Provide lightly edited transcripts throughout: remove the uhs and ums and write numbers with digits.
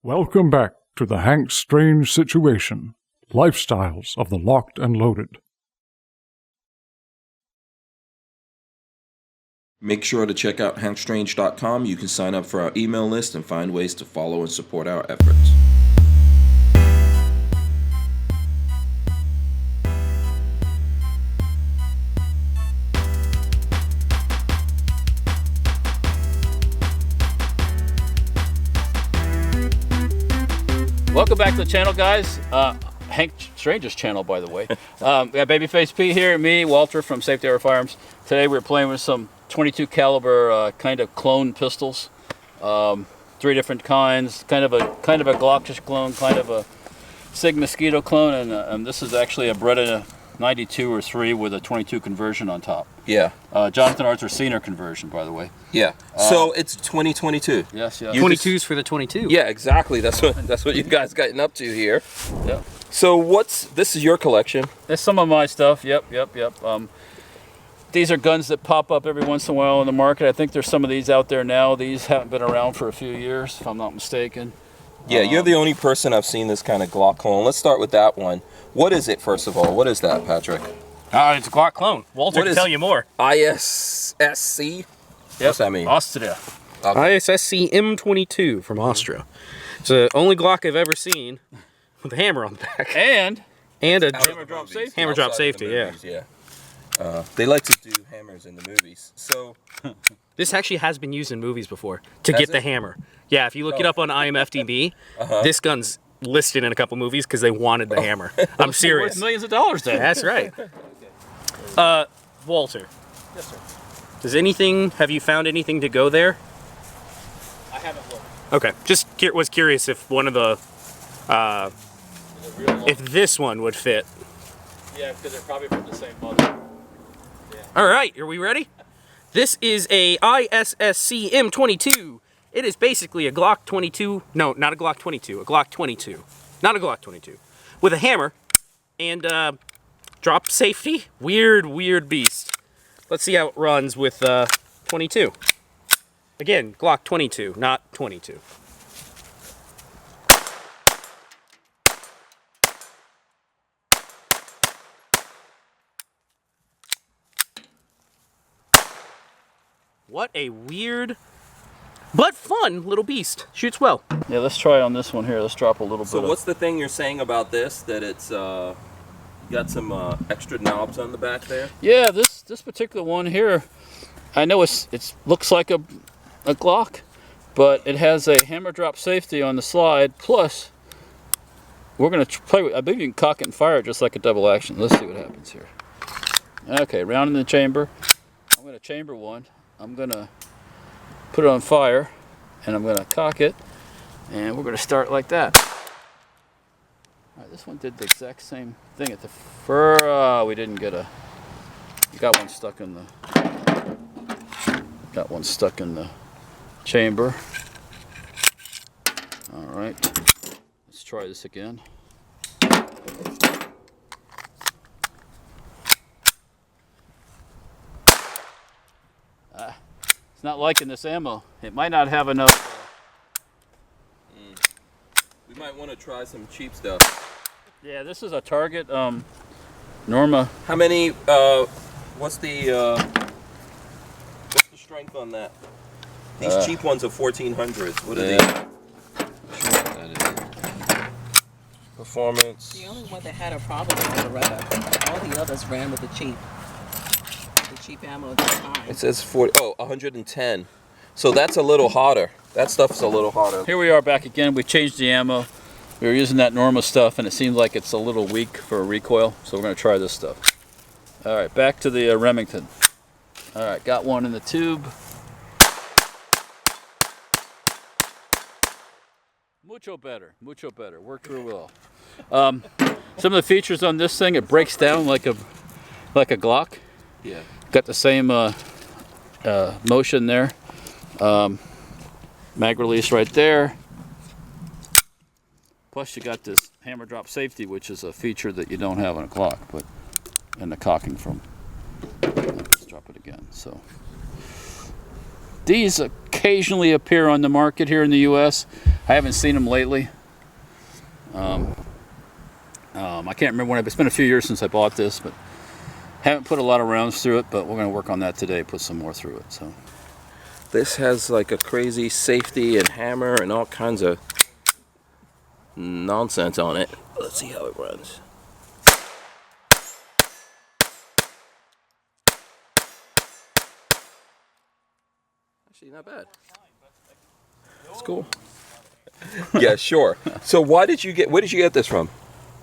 Welcome back to the Hank Strange Situation, Lifestyles of the Locked and Loaded. Make sure to check out hankstrange.com. You can sign up for our email list and find ways to follow and support our efforts. Welcome back to the channel, guys. Hank Strange's channel, by the way. We got Babyface P here, me, Walter from Safety Hour Firearms. Today we're playing with some 22 caliber kind of clone pistols. 3 different kinds, kind of a Glockish clone, kind of a Sig Mosquito clone, and this is actually a Beretta 92 or 3 with a 22 conversion on top. Yeah. Jonathan Arthur Ciener conversion, by the way. Yeah. So it's 2022. Yes, yes. 22s for the 22. Yeah, exactly. That's what you guys gotten up to here. Yeah. So this is your collection? That's some of my stuff. Yep. These are guns that pop up every once in a while in the market. I think there's some of these out there now. These haven't been around for a few years, if I'm not mistaken. Yeah, you're the only person I've seen this kind of Glock clone. Let's start with that one. What is it, first of all? What is that, Patrick? It's a Glock clone. Walter can tell you more. ISSC? Yep. What's that mean? Austria. Okay. ISSC M22 from Austria. It's the only Glock I've ever seen with a hammer on the back. And a hammer drop safety. Hammer drop Outside of safety, the movies, yeah. They like to do hammers in the movies. So This actually has been used in movies before to get the hammer. Yeah, if you look it up on IMFDB, this gun's listed in a couple movies because they wanted the hammer. I'm serious. Worth millions of dollars then. That's right. Walter. Yes, sir. Have you found anything to go there? I haven't looked. Okay, just was curious if one of the, if this one would fit. Yeah, because they're probably from the same mother. All right, are we ready? This is a ISSC M22. It is basically a Glock 22. No, not a Glock 22. A Glock 22. Not a Glock 22. With a hammer and drop safety. Weird beast. Let's see how it runs with 22. Again, Glock 22, not 22. What a weird but fun little beast. Shoots well. Yeah, let's try on this one here. Let's drop a little bit. So what's the thing you're saying about this? That it's got some extra knobs on the back there? Yeah, this particular one here, I know it looks like a Glock, but it has a hammer drop safety on the slide. Plus, we're gonna play with. I believe you can cock it and fire it just like a double action. Let's see what happens here. Okay, round in the chamber. I'm gonna chamber one. I'm gonna put it on fire, and I'm gonna cock it, and we're gonna start like that. All right, this one did the exact same thing at the we didn't get a. Got one stuck in the chamber. All right, let's try this again. It's not liking this ammo. It might not have enough. We might want to try some cheap stuff. Yeah, this is a Target Norma. How many? What's the strength on that? These cheap ones are 1400s. What are these? Performance. The only one that had a problem was Beretta. All the others ran with the cheap ammo at the time. It says 110. So that's a little hotter. That stuff's a little hotter. Here we are back again. We changed the ammo. We were using that Norma stuff, and it seems like it's a little weak for a recoil, so we're going to try this stuff. All right, back to the Remington. All right, got one in the tube. Mucho better. Worked real well. Some of the features on this thing, it breaks down like a Glock. Yeah. Got the same motion there. Mag release right there. Plus you got this hammer drop safety, which is a feature that you don't have on a Glock, but and the cocking from. Let's drop it again. So these occasionally appear on the market here in the U.S. I haven't seen them lately. I can't remember when. It's been a few years since I bought this, but haven't put a lot of rounds through it. But we're going to work on that today. Put some more through it. So This has like a crazy safety and hammer and all kinds of nonsense on it. Let's see how it runs. Actually, not bad. It's cool. Yeah, sure. So where did you get this from?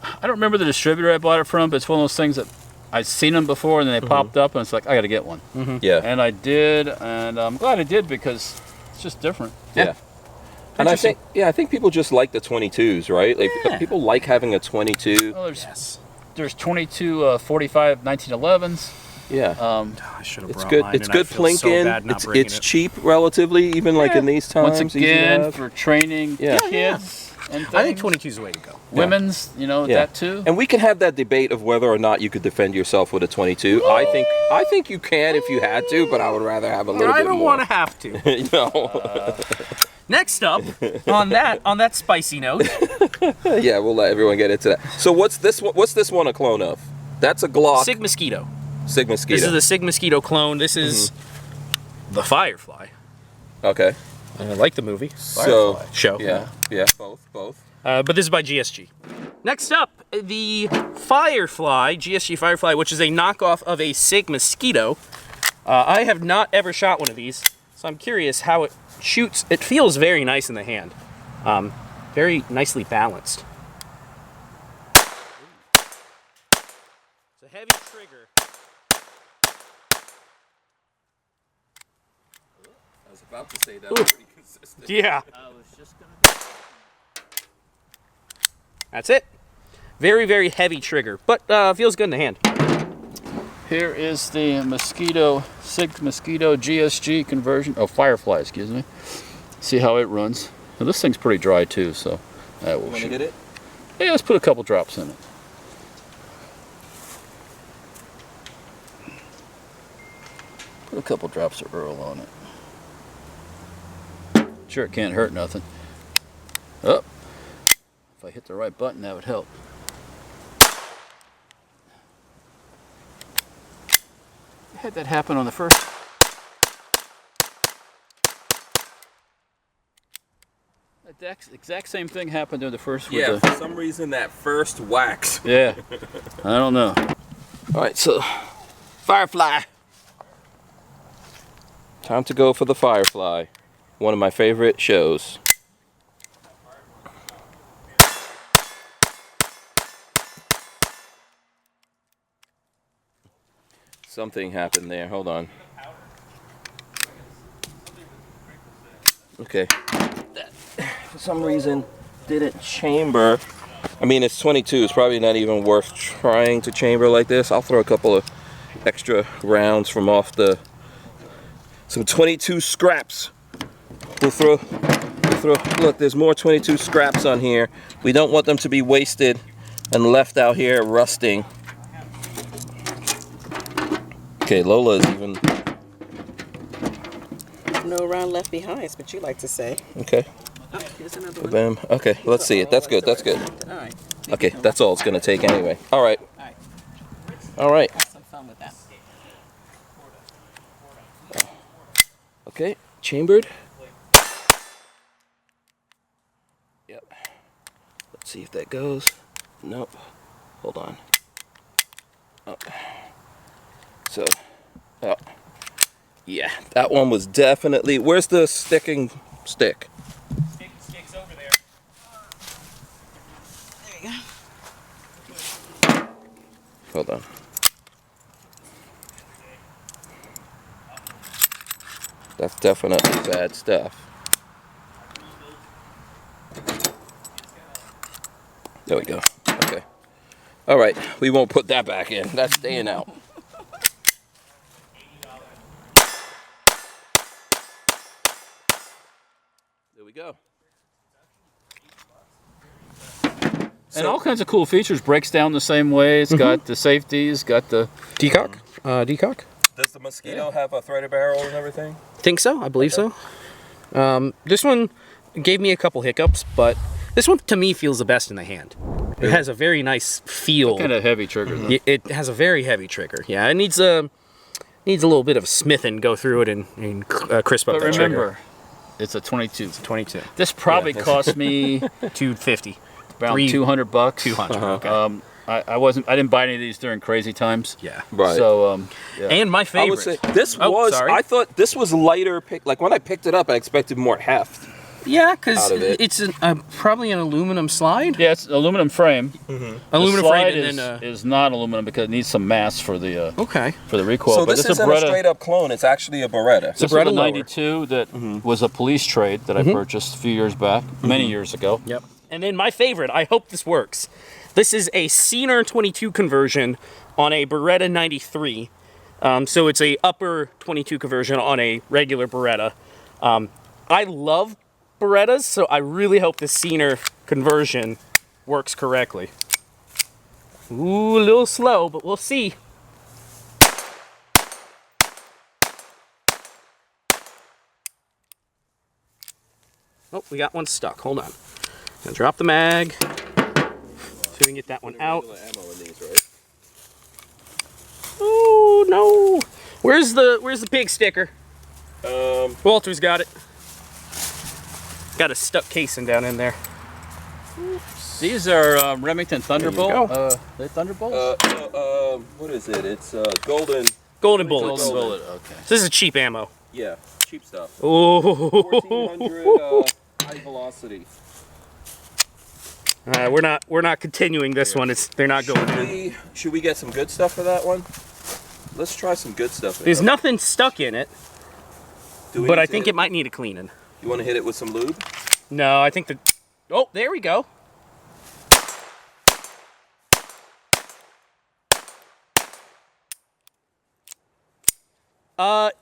I don't remember the distributor I bought it from, but it's one of those things that I'd seen them before, and then they popped up, and it's like I got to get one. Yeah. And I did, and I'm glad I did because it's just different. Yeah. And I think people just like the 22s, right? Like people like having a 22. Well, there's 22 45 1911s. Yeah. I should have It's brought good. mine, It's and I good feel so bad plinking. not It's bringing it. cheap relatively, even like in these times. Once easy to again, have. for training Yeah. kids and things. I think 22 is the way to go. Women's, Yeah. that too. And we can have that debate of whether or not you could defend yourself with a 22. I think you can if you had to, but I would rather have a little I bit don't more. want to have to. No. Next up, on that spicy note, Yeah, we'll let everyone get into that. So what's this one? What's this one a clone of? That's a Glock. Sig Mosquito. Sig Mosquito. This is the Sig Mosquito clone. This is the Firefly. Okay. I like the movie. So Firefly show. yeah, both. But this is by GSG. Next up, the Firefly, GSG Firefly, which is a knockoff of a Sig Mosquito. I have not ever shot one of these, so I'm curious how it shoots. It feels very nice in the hand. Very nicely balanced. It's a heavy trigger. I was about to say that pretty consistent. Yeah. That's it. Very, very heavy trigger, but feels good in the hand. Here is the Sig Mosquito GSG conversion. Oh, Firefly, excuse me. See how it runs. Now, this thing's pretty dry too, so that will Want to shoot. get it? Yeah, let's put a couple drops in it. Put a couple drops of Earl on it. Sure, it can't hurt nothing. Oh, if I hit the right button, that would help. I had that happen on the first. That exact same thing happened on the first. Yeah, With the, for some reason that first wax. yeah, I don't know. All right, so Firefly. Time to go for the Firefly. One of my favorite shows. Something happened there. Hold on. Okay. That, for some reason, didn't chamber. I mean, it's 22. It's probably not even worth trying to chamber like this. I'll throw a couple of extra rounds from off the... Some 22 scraps. We'll throw... Look, there's more 22 scraps on here. We don't want them to be wasted and left out here rusting. Okay, Lola is even... No round left behind, is what you like to say. Okay. Oh, here's another one. Bam. Okay, let's see it. That's good. That's good. All right. Okay, that's all it's gonna take anyway. All right. All right. All right. Have some fun with that. Okay, chambered. Yep. Let's see if that goes. Nope. Hold on. Oh. So, oh. Yeah, that one was definitely. Where's the sticking stick? Stick's over there. There you go. Hold on. That's definitely bad stuff. There we go. Okay. All right. We won't put that back in. That's staying out. There we go. And all kinds of cool features. Breaks down the same way. It's got the safeties. Got the Decock? Decock? Does the Mosquito have a threaded barrel and everything? Think so. I believe so. This one, gave me a couple hiccups, but this one to me feels the best in the hand. It has a very nice feel. Kind of heavy trigger though. It has a very heavy trigger. Yeah, it needs a little bit of smithing go through it and crisp up But that trigger. remember, it's a 22. 22. This probably cost me 250. around $200. 200. Okay. I didn't buy any of these during crazy times. Yeah. Right. So yeah. And my I favorite. would say this sorry. I thought this was lighter. Like when I picked it up, I expected more heft. Yeah, because out of it. it's probably an aluminum slide. Yeah, it's aluminum frame. Aluminum the slide frame is, and then is not aluminum because it needs some mass for the okay. for the recoil. So but this it's isn't a Beretta. straight up clone. It's actually a Beretta. This is Beretta a lower. 92 that was a police trade that I purchased a few years back, many years ago. Yep. And then my favorite, I hope this works. This is a Ciener 22 conversion on a Beretta 93. So it's a upper 22 conversion on a regular Beretta. I love Berettas, so I really hope the Ciener conversion works correctly. Ooh, a little slow, but we'll see. Oh, we got one stuck. Hold on. Gonna drop the mag. See if we can get that one out. Oh no! Where's the pig sticker? Walter's got it. Got a stuck casing down in there. These are Remington Thunderbolt. go. They Thunderbolts? What is it? It's golden. Golden bullets. Golden bullet. Okay. So this is cheap ammo. Yeah, cheap stuff. Oh. 1400 high velocity. We're not continuing this one. They're not going in. Should we get some good stuff for that one? Let's try some good stuff. There's nothing stuck in it, but I think it might need a cleaning. You want to hit it with some lube? No, I think oh, there we go.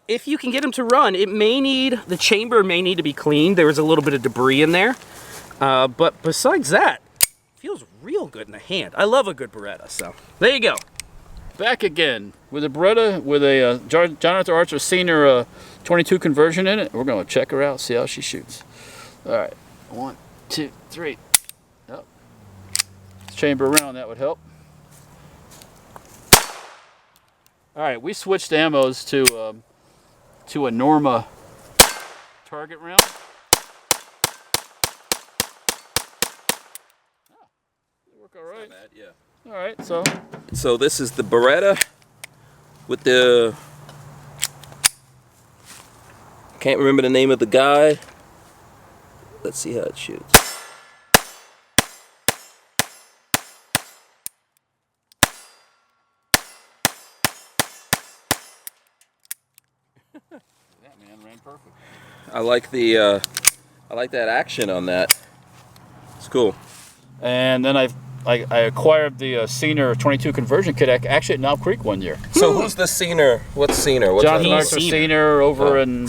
If you can get them to run, the chamber may need to be cleaned. There was a little bit of debris in there. But besides that, it feels real good in the hand. I love a good Beretta, so there you go. Back again with a Beretta with a Jonathan Archer Ciener 22 conversion in it. We're going to check her out, see how she shoots. All right, 1, 2, 3. Yep. Chamber around, that would help. All right, we switched ammos to a Norma target round. Work all right. Bad, yeah. All right, So this is the Beretta with the, can't remember the name of the guy. Let's see how it shoots. that man ran perfect. I like that action on that. It's cool. And then I acquired the Ciener 22 conversion kit actually at Knob Creek one year. So who's the Ciener? What's Ciener? What's Jonathan that? Archer Ciener over in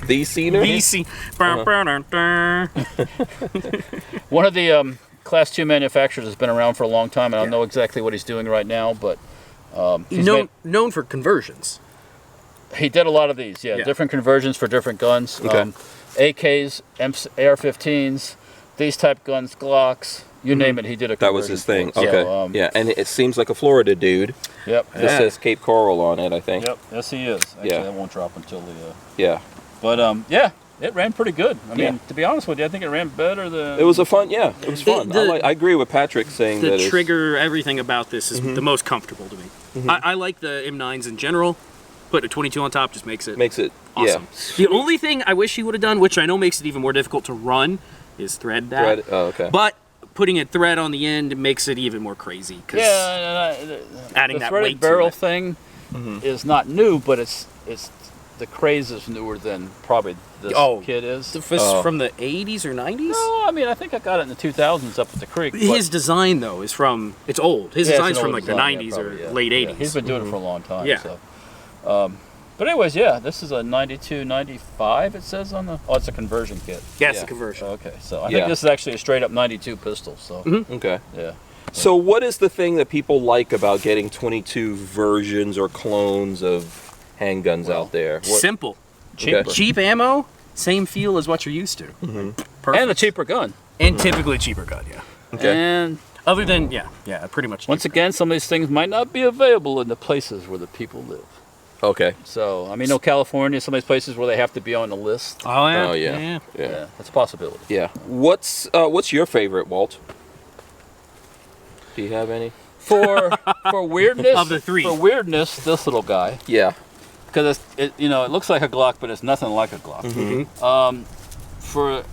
The Ciener? one of the Class 2 manufacturers has been around for a long time. I don't know exactly what he's doing right now, but he's known for conversions. he did a lot of these. Yeah, different conversions for different guns. Okay. AKs, AR-15s, these type guns, Glocks. You name it, he did a conversion. That was his thing. for it. Okay. So, yeah, and it seems like a Florida dude. Yep. This says Cape Coral on it, I think. Yep. Yes, he is. Actually, Yeah. that won't drop until the. Yeah. But yeah, it ran pretty good. I mean, Yeah. to be honest with you, I think it ran better than. It was a fun. Yeah, it was fun. The- I agree with Patrick saying that The it's- trigger, everything about this is the most comfortable to me. I like the M9s in general. Put a 22 on top just makes it awesome. Yeah. The only thing I wish he would have done, which I know makes it even more difficult to run, is thread that. Thread- oh, okay. But putting a thread on the end makes it even more crazy. Cause adding the that threaded weight barrel to it. thing is not new, but it's the craze is newer than probably this kid is. From the 80s or 90s? No, I mean I think I got it in the 2000s up at the creek. His design though is from, it's old. His design's from like the 90s probably, or late 80s. Yeah, he's been doing it for a long time. Yeah. So. But anyways, yeah, this is a 92, 95 it says on the, it's a conversion kit. Yeah, it's Yeah. a conversion. Okay, so I Yeah. think this is actually a straight up 92 pistol, so. Okay. Yeah. So what is the thing that people like about getting 22 versions or clones of handguns out there? What, Simple. Cheaper. Cheap ammo Same feel as what you're used to. Perfect. And a cheaper gun. And typically cheaper gun, yeah. Okay. And Other than, yeah, pretty much. once cheaper. again, some of these things might not be available in the places where the people live. Okay. So, I mean, California, some of these places where they have to be on the list. Oh, yeah. Oh yeah. Yeah, Yeah. that's a possibility. Yeah. What's your favorite, Walt? Do you have any? For weirdness, Of the three. for weirdness, this little guy, Yeah. because it looks like a Glock, but it's nothing like a Glock.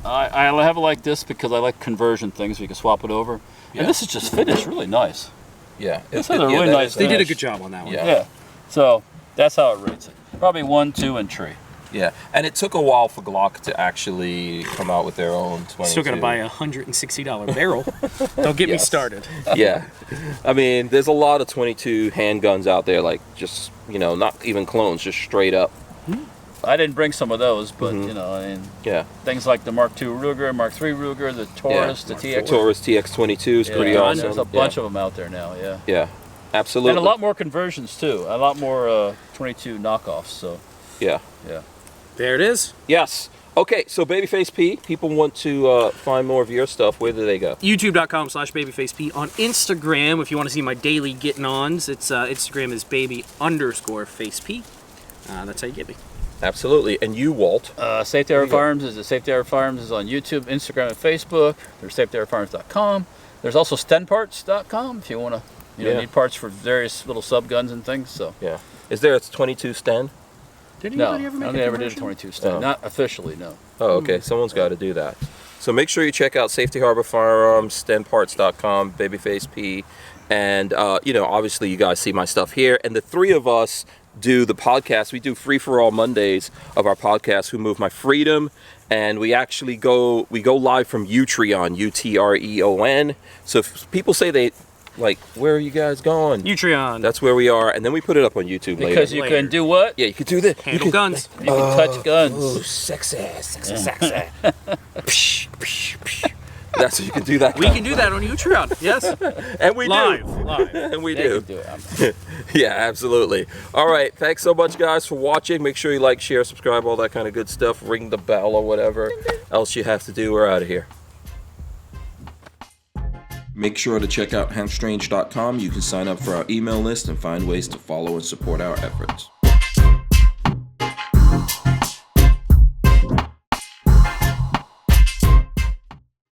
I have it like this because I like conversion things. So you can swap it over, and this is just finished really nice. Yeah. This is a really nice. They did a finish. good job on that one. Yeah. Yeah. So that's how it rates it. Probably 1, 2, and 3. Yeah. And it took a while for Glock to actually come out with their own 22. Still got to buy a $160 barrel. Don't get me Yes. started. Yeah. I mean, there's a lot of 22 handguns out there, like just, not even clones, just straight up. I didn't bring some of those, but I mean, Yeah. things like the Mark II Ruger, Mark III Ruger, the Taurus, the TX. Taurus TX22 is pretty awesome. There's a bunch of them out there now. Yeah. Yeah. Absolutely. And a lot more conversions too. A lot more 22 knockoffs. So Yeah. yeah. There it is. Yes. Okay, so Babyface P, people want to find more of your stuff. Where do they go? YouTube.com/babyfaceP. On Instagram, if you want to see my daily getting-ons, it's Instagram is baby_faceP. That's how you get me. Absolutely. And you, Walt? Safety Hour Farms is on YouTube, Instagram, and Facebook. There's safetyhourfarms.com. There's also stenparts.com if you want to need parts for various little sub guns and things. So Yeah. Is there a 22 Sten? Did no, anybody ever make I a never did a conversion? 22 stand. Oh. Not officially, no. Oh, okay. Someone's got to do that. So make sure you check out Safety Harbor Firearms, stenparts.com, Babyface P, and obviously you guys see my stuff here. And the three of us do the podcast. We do Free for All Mondays of our podcast, Who Moved My Freedom, and we actually go live from Utreon, Utreon. So if people say they like, where are you guys going? Utreon. That's where we are, and then we put it up on YouTube later. Because you can do what? Yeah, you could do this. Handle guns. You can touch guns. Oh, sexy. Psh, psh, psh. That's you can do that. We can do that on Utreon. Yes. And we Live. do. And we Yeah, do. you can do it. Yeah, absolutely. All right. Thanks so much, guys, for watching. Make sure you like, share, subscribe, all that kind of good stuff. Ring the bell or whatever else you have to do. We're out of here. Make sure to check out hempstrange.com. You can sign up for our email list and find ways to follow and support our efforts.